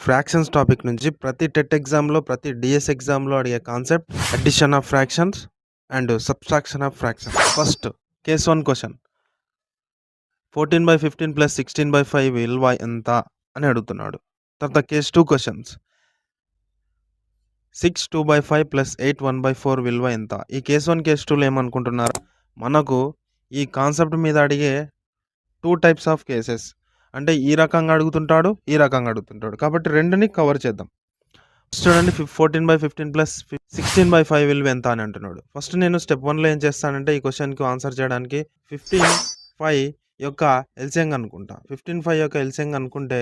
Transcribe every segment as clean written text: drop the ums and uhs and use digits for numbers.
Fractions topic నుంచి ప్రతి TET ఎగ్జామ్‌లో, ప్రతి డీఎస్ ఎగ్జామ్‌లో అడిగే concept addition of fractions and subtraction of fractions. First case 1 question 14/15 + 16/5 విలువ ఎంత అని అడుగుతున్నాడు. తర్వాత కేస్ 2 క్వెషన్స్ 6 2/5 + 8 1/4 విలువ ఎంత. ఈ కేస్ 1, కేస్ 2లో ఏమనుకుంటున్నారు, మనకు ఈ కాన్సెప్ట్ మీద అడిగే 2 టైప్స్ ఆఫ్ కేసెస్. అంటే ఈ రకంగా అడుగుతుంటాడు, ఈ రకంగా అడుగుతుంటాడు. కాబట్టి రెండుని కవర్ చేద్దాం. చూడండి 14/15 + 16/5 విలువ ఎంత అని అంటున్నాడు. ఫస్ట్ నేను స్టెప్ 1లో ఏం చేస్తానంటే ఈ క్వశ్చన్కి ఆన్సర్ చేయడానికి 15/5 యొక్క ఎల్సిఎం కనుక్కుంటా. 15/5 యొక్క ఎల్సిఎం కనుక్కుంటే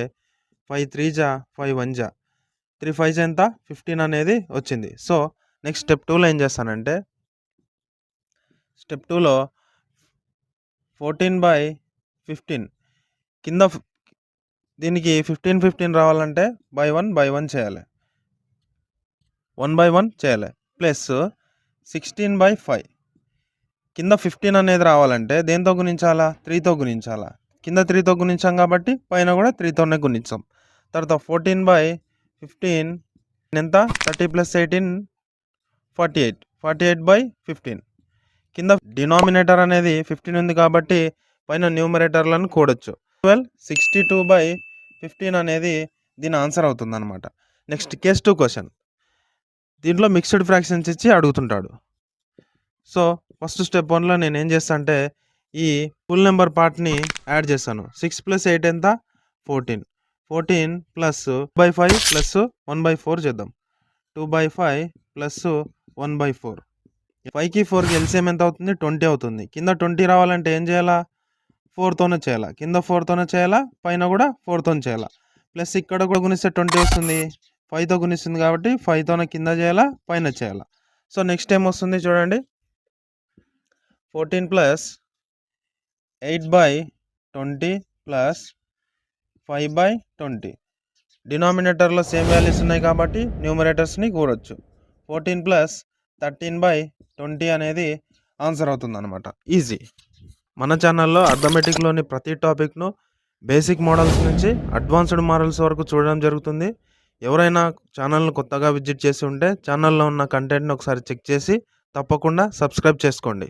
5 3 జా 5 1 జా 3 5 జా ఎంత 15 అనేది వచ్చింది. సో నెక్స్ట్ స్టెప్ 2లో ఏం చేస్తానంటే స్టెప్ 2లో 14/15 కింద దీనికి 15 15 రావాలంటే బై 1 చేయాలి, 1/1 చేయాలి. ప్లస్ 16/5 కింద 15 అనేది రావాలంటే దేంతో గుణించాలా, 3తో గుణించాలా. కింద 3తో గుణించాం కాబట్టి పైన కూడా 3తోనే గుణించాం. తర్వాత 14/15 ఎంత 30 + 18 48 48/15 కింద డినామినేటర్ అనేది 15 ఉంది కాబట్టి పైన న్యూమరేటర్లను కూడొచ్చు. 62/15 అనేది దీని ఆన్సర్ అవుతుంది అనమాట. నెక్స్ట్ కేస్ 2 క్వశ్చన్, దీంట్లో మిక్స్డ్ ఫ్రాక్షన్స్ ఇచ్చి అడుగుతుంటాడు. సో ఫస్ట్ స్టెప్ 1లో నేను ఏం చేస్తాను అంటే ఈ ఫుల్ నెంబర్ పార్ట్ని యాడ్ చేస్తాను. 6 + 8 ఎంత 14 14 + 2/5 + 1/4 చేద్దాం. 2/5 + 1/4 5కి 4కి ఎల్సిఎం ఎంత అవుతుంది 20 అవుతుంది. కింద 20 రావాలంటే ఏం చేయాలా, 4తోనే చేయాలా. కింద 4తోనే చేయాలా, పైన కూడా 4తోనే చేయాలా. ప్లస్ ఇక్కడ కూడా గుణిస్తే 20 వస్తుంది, 5తో గుణిస్తుంది కాబట్టి 5తోనే కింద చేయాలా, పైన చేయాలా. సో నెక్స్ట్ ఏం వస్తుంది చూడండి, 14 + 8/20 + 5/20 డినామినేటర్లో సేమ్ వాల్యూస్ ఉన్నాయి కాబట్టి న్యూమరేటర్స్ని కూడొచ్చు. 14 + 13/20 అనేది ఆన్సర్ అవుతుంది అనమాట. ఈజీ. మన ఛానల్లో అర్థమెటిక్లోని ప్రతి టాపిక్ను బేసిక్ మోడల్స్ నుంచి అడ్వాన్స్డ్ మోడల్స్ వరకు చూడడం జరుగుతుంది. ఎవరైనా ఛానల్ను కొత్తగా విజిట్ చేసి ఉంటే ఛానల్లో ఉన్న కంటెంట్ని ఒకసారి చెక్ చేసి తప్పకుండా సబ్స్క్రైబ్ చేసుకోండి.